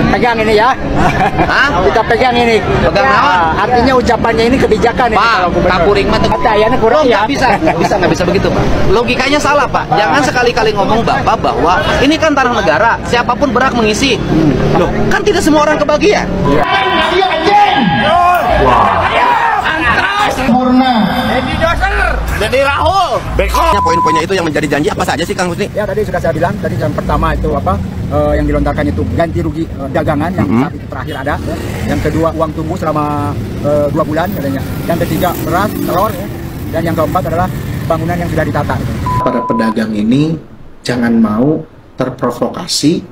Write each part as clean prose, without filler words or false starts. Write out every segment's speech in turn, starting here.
pegang ini ya. Hah? Kita pegang ini. Pegang naon? Artinya ucapannya ini kebijakan ini. Pak, kapuring mah kayaknya kurang ya. Nggak bisa begitu, Pak. Logikanya salah, Pak. Jangan sekali-kali ngomong Bapak bahwa ini kan tanah negara, siapapun berhak mengisi. Loh, kan tidak semua orang kebagian. Sempurna. Jadi Rahul. Poin-poinnya itu yang menjadi janji apa saja sih, Kang Husni? Ya tadi sudah saya bilang, tadi yang pertama itu apa yang dilontarkan itu ganti rugi dagangan yang saat itu terakhir ada. Ya. Yang kedua uang tunggu selama 2 bulan katanya. Yang ketiga beras, telur. Ya. Dan yang keempat adalah bangunan yang sudah ditata. Para pedagang ini jangan mau terprovokasi,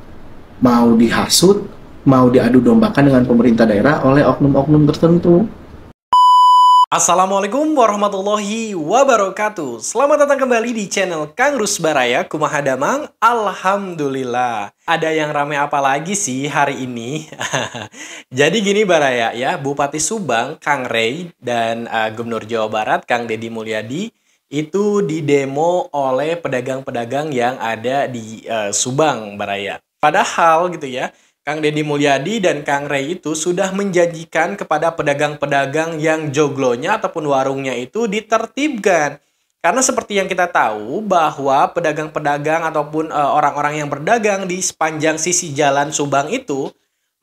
mau dihasut, mau diadu dombakan dengan pemerintah daerah oleh oknum-oknum tertentu. Assalamualaikum warahmatullahi wabarakatuh. Selamat datang kembali di channel Kang Rus Baraya. Kumaha damang? Alhamdulillah. Ada yang rame apa lagi sih hari ini? Jadi gini Baraya ya, Bupati Subang Kang Rey dan Gubernur Jawa Barat Kang Deddy Mulyadi itu didemo oleh pedagang-pedagang yang ada di Subang Baraya. Padahal gitu ya, Kang Deddy Mulyadi dan Kang Rey itu sudah menjanjikan kepada pedagang-pedagang yang joglonya ataupun warungnya itu ditertibkan. Karena seperti yang kita tahu bahwa pedagang-pedagang ataupun orang-orang yang berdagang di sepanjang sisi jalan Subang itu,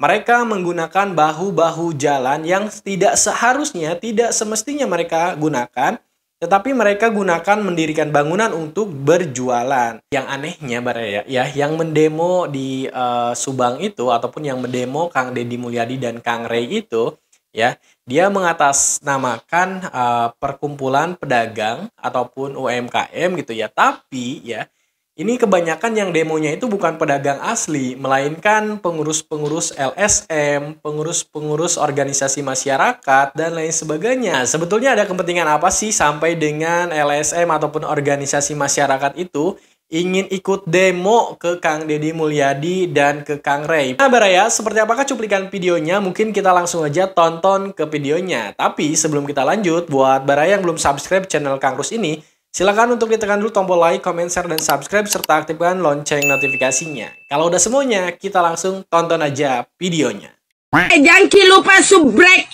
mereka menggunakan bahu-bahu jalan yang tidak seharusnya, tidak semestinya mereka gunakan, tetapi mereka gunakan mendirikan bangunan untuk berjualan. Yang anehnya Baraya ya, yang mendemo di Subang itu ataupun yang mendemo Kang Deddy Mulyadi dan Kang Rey itu ya, dia mengatasnamakan perkumpulan pedagang ataupun UMKM gitu ya. Tapi ya, ini kebanyakan yang demonya itu bukan pedagang asli, melainkan pengurus-pengurus LSM, pengurus-pengurus organisasi masyarakat, dan lain sebagainya. Sebetulnya ada kepentingan apa sih sampai dengan LSM ataupun organisasi masyarakat itu ingin ikut demo ke Kang Deddy Mulyadi dan ke Kang Rey? Nah Baraya, seperti apakah cuplikan videonya? Mungkin kita langsung aja tonton ke videonya. Tapi sebelum kita lanjut, buat Baraya yang belum subscribe channel Kang Rus ini, silakan untuk ditekan dulu tombol like, comment, share, dan subscribe, serta aktifkan lonceng notifikasinya. Kalau udah semuanya, kita langsung tonton aja videonya. Jangan lupa subrek.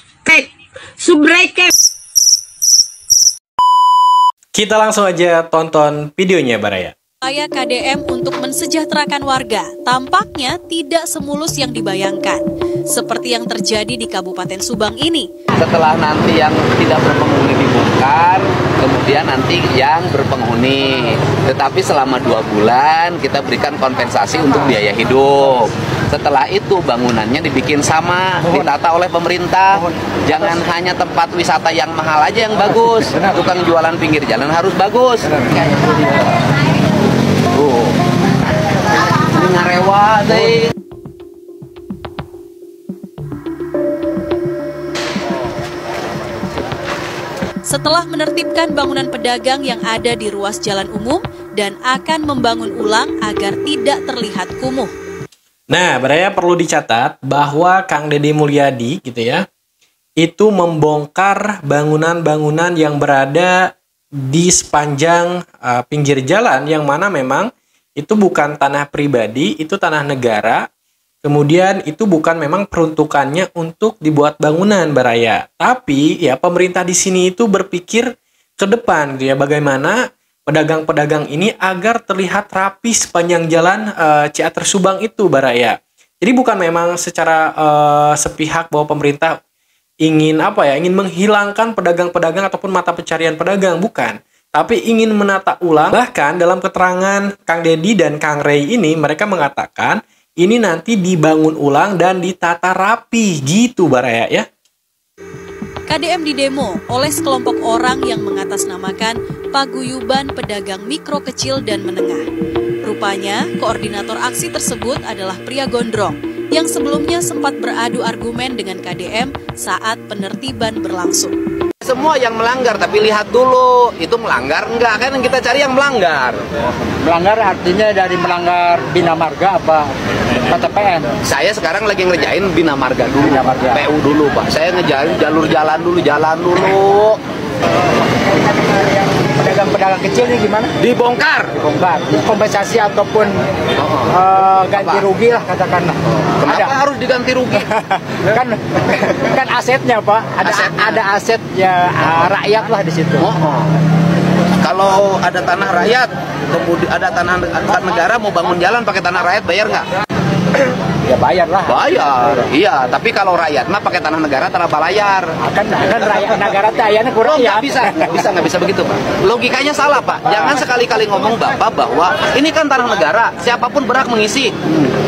Kita langsung aja tonton videonya, Baraya. Upaya KDM untuk mensejahterakan warga tampaknya tidak semulus yang dibayangkan, seperti yang terjadi di Kabupaten Subang ini. Setelah nanti yang tidak berpenghuni dibongkar, kemudian nanti yang berpenghuni. Tetapi selama 2 bulan kita berikan kompensasi untuk biaya hidup. Setelah itu bangunannya dibikin sama, ditata oleh pemerintah. Jangan hanya tempat wisata yang mahal aja yang bagus. Tukang jualan pinggir jalan harus bagus. Ini ngarewa deh. Setelah menertibkan bangunan pedagang yang ada di ruas jalan umum dan akan membangun ulang agar tidak terlihat kumuh. Nah, Baraya perlu dicatat bahwa Kang Deddy Mulyadi gitu ya, itu membongkar bangunan-bangunan yang berada di sepanjang pinggir jalan yang mana memang itu bukan tanah pribadi, itu tanah negara. Kemudian itu bukan memang peruntukannya untuk dibuat bangunan Baraya. Tapi ya pemerintah di sini itu berpikir ke depan gitu ya, bagaimana pedagang-pedagang ini agar terlihat rapi sepanjang jalan Ciater Subang itu Baraya. Jadi bukan memang secara sepihak bahwa pemerintah ingin ingin menghilangkan pedagang-pedagang ataupun mata pencarian pedagang, bukan. Tapi ingin menata ulang. Bahkan dalam keterangan Kang Deddy dan Kang Rey ini, mereka mengatakan ini nanti dibangun ulang dan ditata rapi gitu Baraya ya. KDM didemo oleh sekelompok orang yang mengatasnamakan Paguyuban Pedagang Mikro Kecil dan Menengah. Rupanya, koordinator aksi tersebut adalah pria gondrong yang sebelumnya sempat beradu argumen dengan KDM saat penertiban berlangsung. Semua yang melanggar, tapi lihat dulu, itu melanggar enggak? Kan yang kita cari yang melanggar. Melanggar artinya dari melanggar Bina Marga apa PTPN? Saya sekarang lagi ngerjain Bina Marga dulu, Bina Marga. PU dulu Pak. Saya ngejalan jalur jalan dulu. Pedagang pedagang kecil ini gimana? Dibongkar. Dibongkar. Kompensasi ataupun ganti rugi lah katakanlah. Kenapa harus diganti rugi? kan asetnya Pak, ada aset ya rakyat lah di situ. Kalau ada tanah rakyat, kemudian ada tanah negara mau bangun jalan pakai tanah rakyat, bayar nggak? Ya bayar lah. Bayar, iya. Tapi kalau rakyat mah pakai tanah negara tanpa bayar. Kan rakyat negara tayanya kurang nggak bisa begitu Pak. Logikanya salah Pak. Jangan sekali-kali ngomong Bapak bahwa ini kan tanah negara, siapapun berhak mengisi.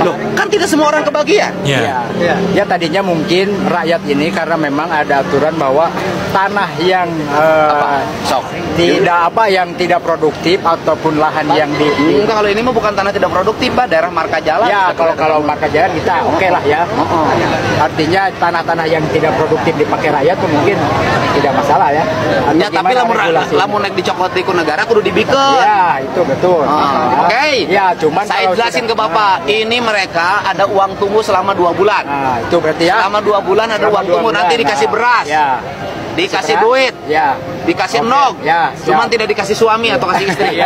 Loh, kan tidak semua orang kebagian. Ya tadinya mungkin rakyat ini karena memang ada aturan bahwa tanah yang yang tidak produktif ataupun lahan yang Enggak, kalau ini mah bukan tanah tidak produktif Pak, daerah marka jalan. Ya, kalau marka jalan kita oke lah ya. Artinya tanah-tanah yang tidak produktif dipakai rakyat tuh mungkin tidak masalah ya. Ya, tapi lamun naik dicokot di negara kudu dibikeun. Ya, itu betul. Oke. Ya, cuman saya jelasin ke Bapak, ini mereka ada uang tunggu selama 2 bulan. Nah, itu berarti ya. Selama 2 bulan ada uang tunggu, nanti dikasih beras. Ya. Dikasih duit. Ya. Dikasih nog. Ya, cuman tidak dikasih suami atau kasih istri.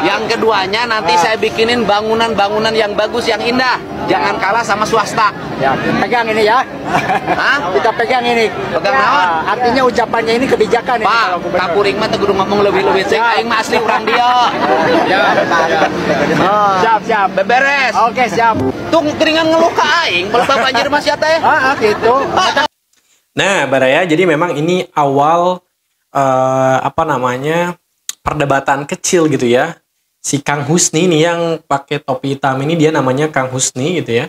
Yang keduanya nanti saya bikinin bangunan-bangunan yang bagus, yang indah. Jangan kalah sama swasta. Ya, pegang ini ya. Hah? Kita pegang ini. Pegang naon? Artinya ucapannya ini kebijakan Pak, kapuring mah teu kudu ngomong lebih-lebih cek aing mah asli urang dia. Siap. Beberes. Oke, siap. Tung keringan ngeluh ka aing, pelpa banjir mah sia teh. Gitu. Nah, Baraya, jadi memang ini awal perdebatan kecil gitu ya. Si Kang Husni nih yang pakai topi hitam ini, dia namanya Kang Husni gitu ya.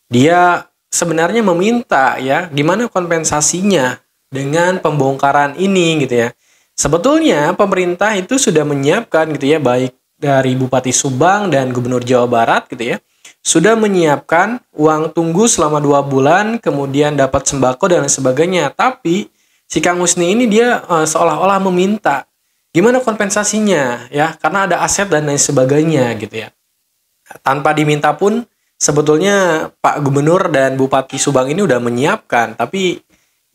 Dia sebenarnya meminta ya, gimana kompensasinya dengan pembongkaran ini gitu ya. Sebetulnya pemerintah itu sudah menyiapkan gitu ya, baik dari Bupati Subang dan Gubernur Jawa Barat gitu ya, sudah menyiapkan uang tunggu selama 2 bulan, kemudian dapat sembako dan lain sebagainya. Tapi si Kang Husni ini dia seolah-olah meminta gimana kompensasinya ya, karena ada aset dan lain sebagainya gitu ya. Tanpa diminta pun sebetulnya Pak Gubernur dan Bupati Subang ini udah menyiapkan, tapi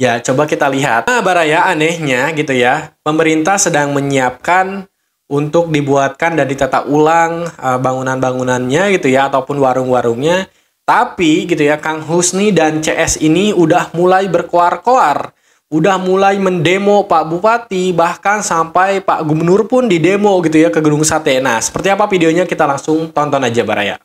ya coba kita lihat. Nah, Baraya, anehnya gitu ya, pemerintah sedang menyiapkan untuk dibuatkan dan ditata ulang bangunan-bangunannya gitu ya, ataupun warung-warungnya. Tapi gitu ya, Kang Husni dan CS ini udah mulai berkoar-koar, udah mulai mendemo Pak Bupati, bahkan sampai Pak Gubernur pun didemo gitu ya ke Gedung Sate. Nah, seperti apa videonya kita langsung tonton aja Baraya.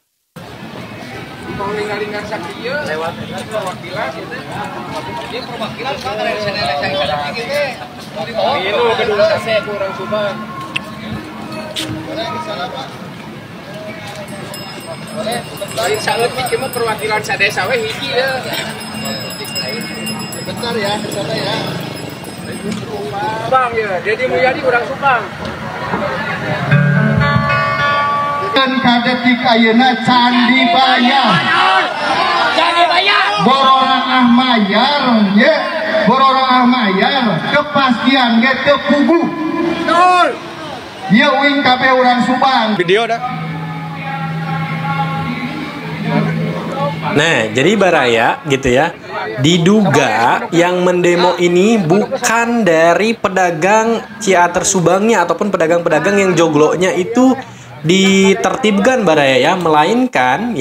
Sangat bikin perwakilan sadesa we hiji ya. Bentar ya, sana ya. Subang ya, Dedi Mulyadi urang Subang. Dan kadetik ayeuna Candi Bayar. Candi Bayar. Bororang ah mayar ye. Bororang ah mayar kepastian ge teu pugu. Betul. Ieu uing kabeh urang Subang. Video dah. Nah, jadi Baraya gitu ya, diduga yang mendemo ini bukan dari pedagang Ciater Subangnya ataupun pedagang-pedagang yang joglonya itu ditertibkan Baraya ya, melainkan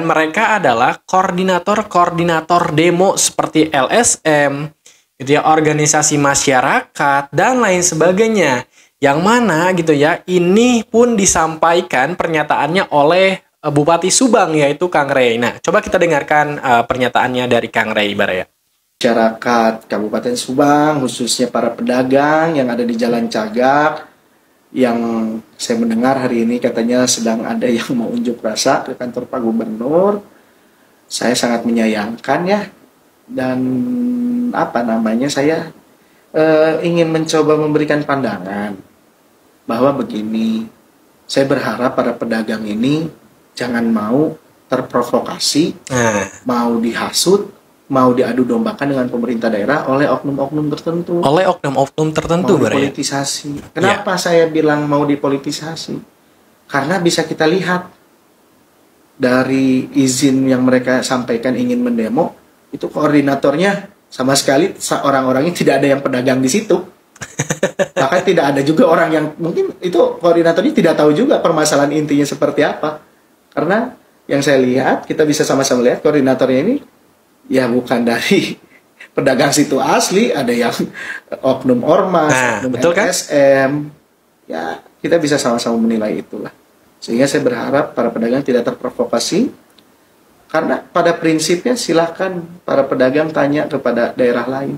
mereka adalah koordinator-koordinator demo seperti LSM gitu ya, organisasi masyarakat dan lain sebagainya. Yang mana gitu ya, ini pun disampaikan pernyataannya oleh Bupati Subang yaitu Kang Rey. Nah, coba kita dengarkan pernyataannya dari Kang Rey Baraya. Masyarakat Kabupaten Subang, khususnya para pedagang yang ada di Jalan Cagak, yang saya mendengar hari ini katanya sedang ada yang mau unjuk rasa ke kantor Pak Gubernur. Saya sangat menyayangkan ya, dan saya ingin mencoba memberikan pandangan bahwa begini, saya berharap para pedagang ini jangan mau terprovokasi, mau dihasut, mau diadu dombakan dengan pemerintah daerah oleh oknum-oknum tertentu. Oleh oknum-oknum tertentu, mau dipolitisasi. Kenapa saya bilang mau dipolitisasi? Karena bisa kita lihat dari izin yang mereka sampaikan ingin mendemo, itu koordinatornya sama sekali orang-orangnya tidak ada yang pedagang di situ. Bahkan tidak ada juga orang yang mungkin itu koordinatornya tidak tahu juga permasalahan intinya seperti apa. Karena yang saya lihat, kita bisa sama-sama lihat koordinatornya ini ya bukan dari pedagang situ asli, ada yang oknum ormas, oknum betul kan? LSM. Ya, kita bisa sama-sama menilai itulah. Sehingga saya berharap para pedagang tidak terprovokasi. Karena pada prinsipnya silahkan para pedagang tanya kepada daerah lain.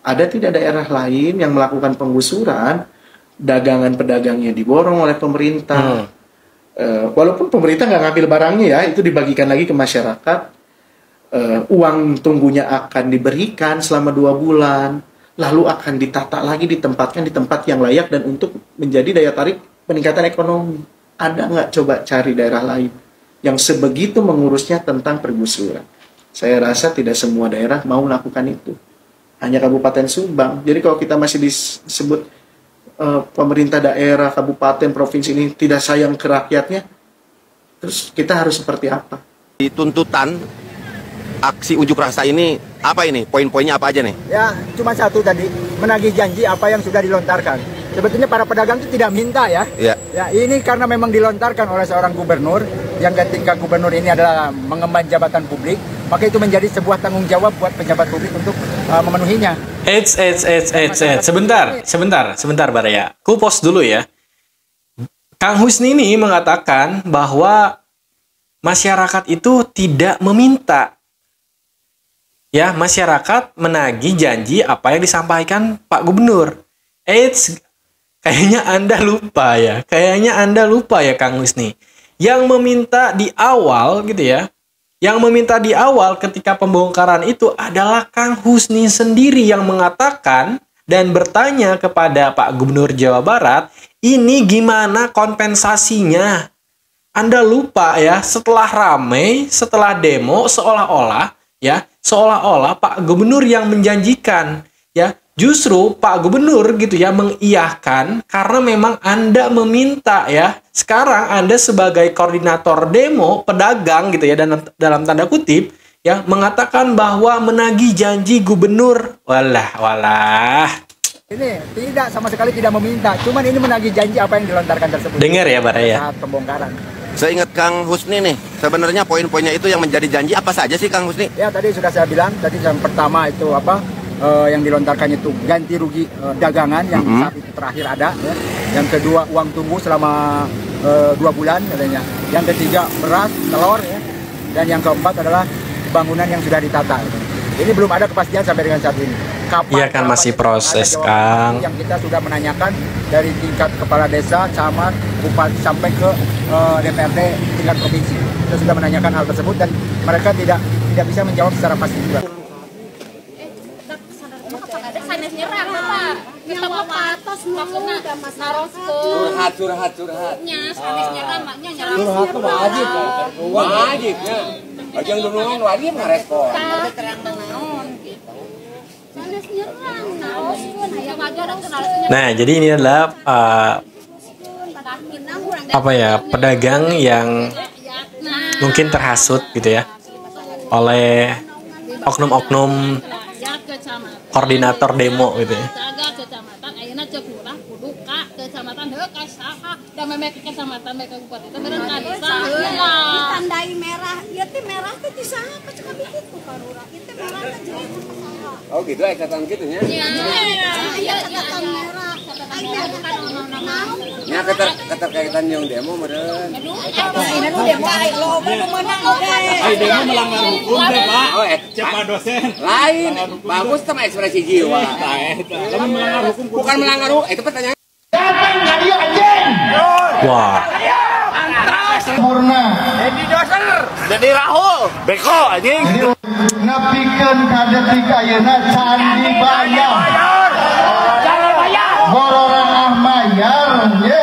Ada tidak daerah lain yang melakukan penggusuran, dagangan pedagangnya diborong oleh pemerintah. Walaupun pemerintah nggak ngambil barangnya ya, itu dibagikan lagi ke masyarakat. Uang tunggunya akan diberikan selama 2 bulan, lalu akan ditata lagi, ditempatkan di tempat yang layak dan untuk menjadi daya tarik peningkatan ekonomi. Ada nggak coba cari daerah lain yang sebegitu mengurusnya tentang pergusuran? Saya rasa tidak semua daerah mau melakukan itu. Hanya Kabupaten Subang. Jadi kalau kita masih disebut pemerintah daerah, kabupaten, provinsi ini tidak sayang ke rakyatnya, terus kita harus seperti apa? Tuntutan aksi unjuk rasa ini apa ini? Poin-poinnya apa aja nih? Ya, cuma satu tadi, menagih janji apa yang sudah dilontarkan. Sebetulnya para pedagang itu tidak minta ya. Ya. Ya, ini karena memang dilontarkan oleh seorang gubernur, yang ketika gubernur ini adalah mengemban jabatan publik, maka itu menjadi sebuah tanggung jawab buat pejabat publik untuk memenuhinya. Sebentar, Baraya. Ku pause dulu ya. Kang Husni ini mengatakan bahwa masyarakat itu tidak meminta. Ya, masyarakat menagih janji apa yang disampaikan Pak Gubernur. Kayaknya Anda lupa ya Kang Husni. Yang meminta di awal gitu ya. Yang meminta di awal ketika pembongkaran itu adalah Kang Husni sendiri yang mengatakan dan bertanya kepada Pak Gubernur Jawa Barat, ini gimana kompensasinya? Anda lupa ya, setelah ramai, setelah demo, seolah-olah Pak Gubernur yang menjanjikan, ya. Justru Pak Gubernur gitu ya mengiyahkan karena memang Anda meminta ya. Sekarang Anda sebagai koordinator demo pedagang gitu ya, dan dalam tanda kutip ya mengatakan bahwa menagih janji gubernur. Walah. Ini tidak, sama sekali tidak meminta. Cuman ini menagih janji apa yang dilontarkan tersebut. Dengar ya Baraya. Saat pembongkaran. Saya ingat Kang Husni nih, sebenarnya poin-poinnya itu yang menjadi janji apa saja sih Kang Husni? Ya tadi sudah saya bilang, tadi yang pertama itu yang dilontarkan itu ganti rugi dagangan yang saat itu terakhir ada ya. Yang kedua uang tunggu selama 2 bulan katanya. Yang ketiga beras, telur ya. Dan yang keempat adalah bangunan yang sudah ditata. Ini belum ada kepastian sampai dengan saat ini. Kapan? Iya kan masih proses Kang. Yang kita sudah menanyakan dari tingkat kepala desa, camat, bupati sampai ke DPRD tingkat provinsi. Kita sudah menanyakan hal tersebut dan mereka tidak bisa menjawab secara pasti juga. Curhat. Wajibnya. Yang duluan wajib ngerespon. Nah, jadi ini adalah pedagang yang mungkin terhasut gitu ya oleh oknum-oknum koordinator demo gitu ya. Ditandai merah, ya teh merah teh di sana cekap itu karura. Itu merah teh jadi usaha. Oh gitu, catatan gitu nya. Iya, catatan merah. Nya keterkaitan yang demo meureun. Ini nu demo ai loba nu menang oge. Ai demo melanggar hukum deh, Pak. Oh, cepat dosen. Lain, bagus sama ekspresi jiwa. Lamun melanggar hukum bukan melanggar hukum, itu pertanyaan. Wah. Sempurna. Jadi dosen, jadi Rahul. Beko anjing. Nepikeun ka detik ayeuna candi bayar. Jangan bayar. Bororah mayar, ye.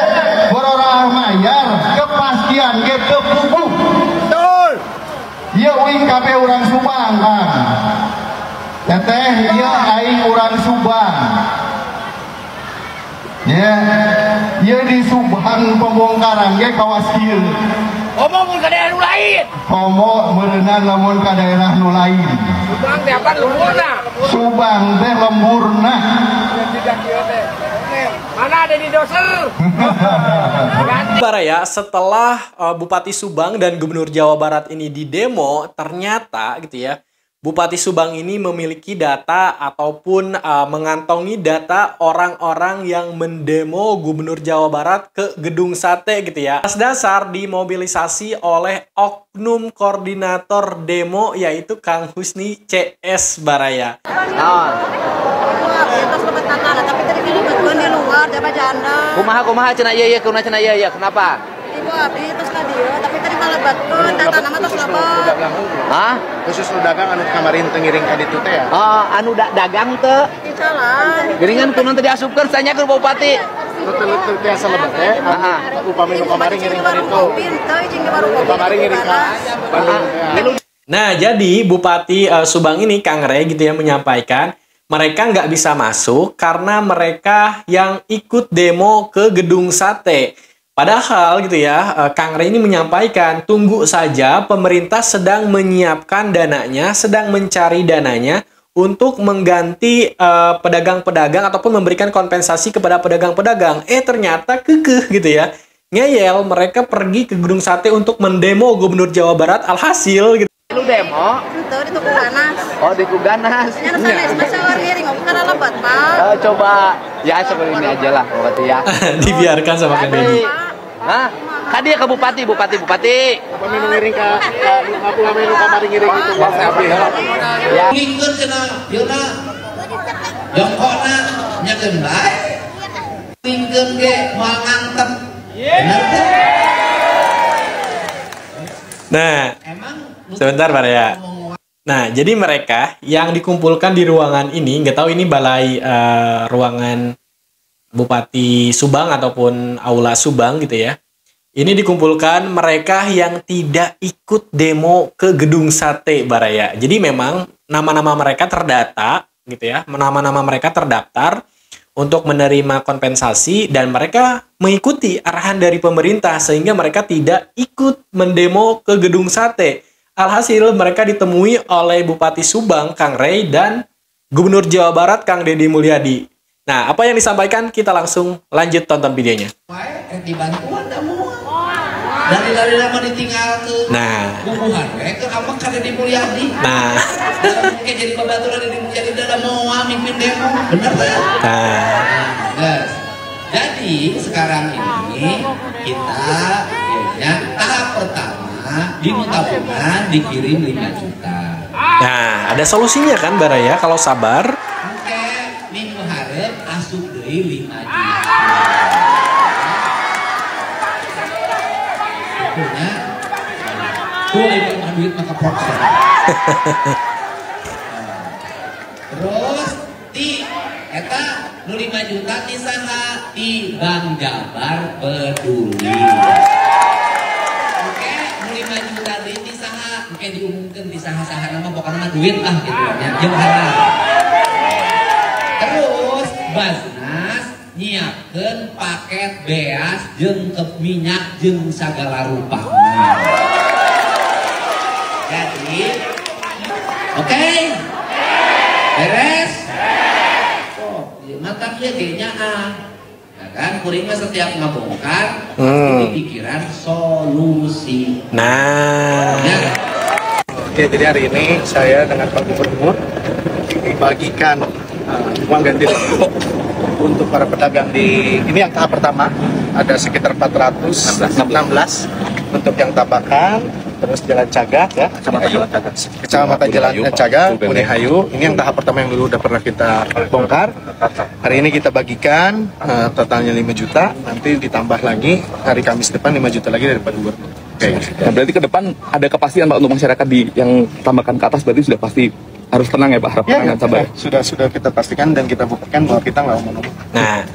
Bororah mayar, kepastian ge teu puguh. Betul. Ieu uing kabeh urang Subang, Kang. Teteh ieu aing urang Subang. Ya, ieu di Subang pembongkaran ge kawas ieu. Omong ke daerah lain. Komo meureunna lamun ka daerah nu lain. Subang teh apa lemburna? Subang teh lemburna. Tidak kieu teh. Mana ada di doser? Baraya, setelah Bupati Subang dan Gubernur Jawa Barat ini didemo, ternyata gitu ya, Bupati Subang ini memiliki data ataupun mengantongi data orang-orang yang mendemo Gubernur Jawa Barat ke Gedung Sate gitu ya. Atas dasar dimobilisasi oleh oknum koordinator demo yaitu Kang Husni CS Baraya. Kumaha cenah ieu kenapa? Ibu abdi terus ka dieu tapi tadi malebatkeun data nama tos lebat. Hah? Khusus nu dagang anu kamarin teu ngiring ka ditu teh ya. Oh, anu dagang teu. Salah. Geringan kunaon teh diasupkeun sanyakeun Bupati. Nu teu biasa lebat teh. Upami nu kamari ngiring ka ditu. Kamari ngiring ka Bandung. Nah, jadi Bupati Subang ini Kang Rey gitu ya menyampaikan mereka nggak bisa masuk karena mereka yang ikut demo ke Gedung Sate. Padahal gitu ya, Kang Rey ini menyampaikan tunggu saja, pemerintah sedang menyiapkan dananya, sedang mencari dananya untuk mengganti pedagang-pedagang ataupun memberikan kompensasi kepada pedagang-pedagang. Ternyata kekeh gitu ya, ngeyel mereka pergi ke Gedung Sate untuk mendemo Gubernur Jawa Barat, alhasil gitu. Lu demo? Itu di Tugu Ganas. Oh, di Kuganas. Nya sanes masalah ngiring ngomong kana lebat, Pak. Coba ya seperti ini aja lah Bupati ya. Dibiarkan sama Kang Deddy. Hah? Kadi ke Bupati. Upami nu ngiring ka upami nu kamari ngiring itu bahasa abdi. Ya. Ngingkeun cenah, yeuna. Jongkona nyakeun bae. Ngingkeun ge moal ngantep. Bener teh? Nah, sebentar Pak ya. Nah, jadi mereka yang dikumpulkan di ruangan ini, nggak tahu ini balai ruangan Bupati Subang ataupun Aula Subang gitu ya. Ini dikumpulkan mereka yang tidak ikut demo ke Gedung Sate Baraya. Jadi memang nama-nama mereka terdata gitu ya. Nama-nama mereka terdaftar untuk menerima kompensasi dan mereka mengikuti arahan dari pemerintah sehingga mereka tidak ikut mendemo ke Gedung Sate. Alhasil mereka ditemui oleh Bupati Subang Kang Rey dan Gubernur Jawa Barat Kang Deddy Mulyadi. Nah, apa yang disampaikan kita langsung lanjut tonton videonya. Dibantuan dari lama ditinggal ke bubuhan ke apa kan Deddy Mulyadi. Nah, mungkin jadi pembaturan Deddy Mulyadi dalam mau mimpin demo, bener ya? Guys. Jadi sekarang ini kita ya tahap pertama di tabungan dikirim 5 juta. Nah, ada solusinya kan Baraya kalau sabar. Oke, minggu harap asup deui 5 juta. Punya boleh mah duit maka prokes. Terus eta nu 5 juta ti saha ti Bank Jabar Peduli. Oke, nu 5 juta ti saha engke diumumkeun ti saha-saha nama pokokna duit lah gitu nya jeung halal. Terus Basnas nyiapkeun paket beas jeung minyak jeung sagala rupana. Jadi oke. Beres? Mantap ya kayaknya ya kan kuring setiap ngabongkar pasti pikiran solusi. Nah. Ya. Oke, jadi hari ini saya dengan Pak Gubernur dibagikan uang ganti rugi untuk para pedagang di ini yang tahap pertama ada sekitar 416 untuk yang Tabakan, terus Jalan Cagak ya, Kecamatan Jalan Cagak, Unihayu. Ini yang tahap pertama yang dulu udah pernah kita bongkar. Hari ini kita bagikan totalnya 5 juta, nanti ditambah lagi hari Kamis depan 5 juta lagi dari Pak Gubernur. Okay. Nah, berarti ke depan ada kepastian Pak untuk masyarakat di yang Tabakan ke atas berarti sudah pasti harus tenang ya Pak, harap tenang dan sabar. Sudah kita pastikan dan kita buktikan bahwa kita nggak mau menunggu. Nah.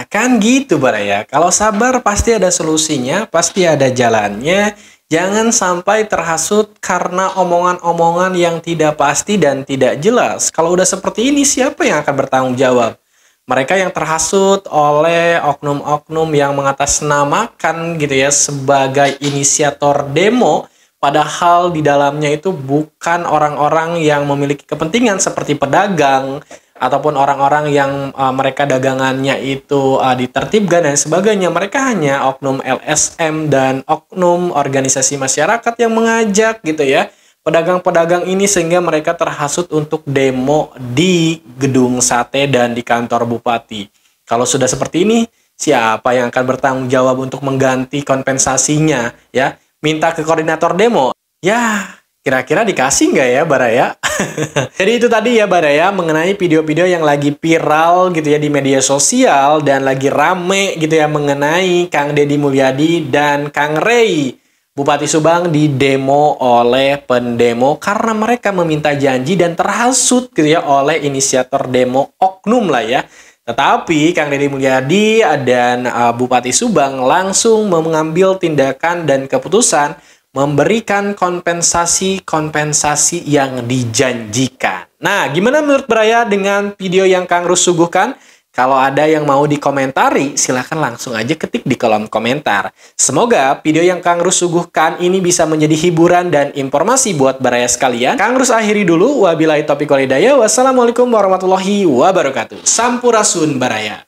Kan gitu Baraya, kalau sabar pasti ada solusinya, pasti ada jalannya. Jangan sampai terhasut karena omongan-omongan yang tidak pasti dan tidak jelas. Kalau udah seperti ini, siapa yang akan bertanggung jawab? Mereka yang terhasut oleh oknum-oknum yang mengatasnamakan gitu ya sebagai inisiator demo, padahal di dalamnya itu bukan orang-orang yang memiliki kepentingan seperti pedagang ataupun orang-orang yang mereka dagangannya itu ditertibkan dan sebagainya. Mereka hanya oknum LSM dan oknum organisasi masyarakat yang mengajak gitu ya pedagang-pedagang ini sehingga mereka terhasut untuk demo di gedung sate dan di kantor bupati. Kalau sudah seperti ini, siapa yang akan bertanggung jawab untuk mengganti kompensasinya ya? Minta ke koordinator demo. Ya, kira-kira dikasih nggak ya Baraya? Jadi itu tadi ya Baraya mengenai video-video yang lagi viral gitu ya di media sosial dan lagi rame gitu ya mengenai Kang Deddy Mulyadi dan Kang Rey, Bupati Subang di demo oleh pendemo karena mereka meminta janji dan terhasut gitu ya oleh inisiator demo oknum lah ya. Tetapi Kang Deddy Mulyadi dan Bupati Subang langsung mengambil tindakan dan keputusan memberikan kompensasi yang dijanjikan. Nah, gimana menurut Baraya dengan video yang Kang Rus suguhkan? Kalau ada yang mau dikomentari, silahkan langsung aja ketik di kolom komentar. Semoga video yang Kang Rus suguhkan ini bisa menjadi hiburan dan informasi buat Baraya sekalian. Kang Rus akhiri dulu. Wabillahi taufiq wal hidayah. Wassalamualaikum warahmatullahi wabarakatuh. Sampurasun Baraya.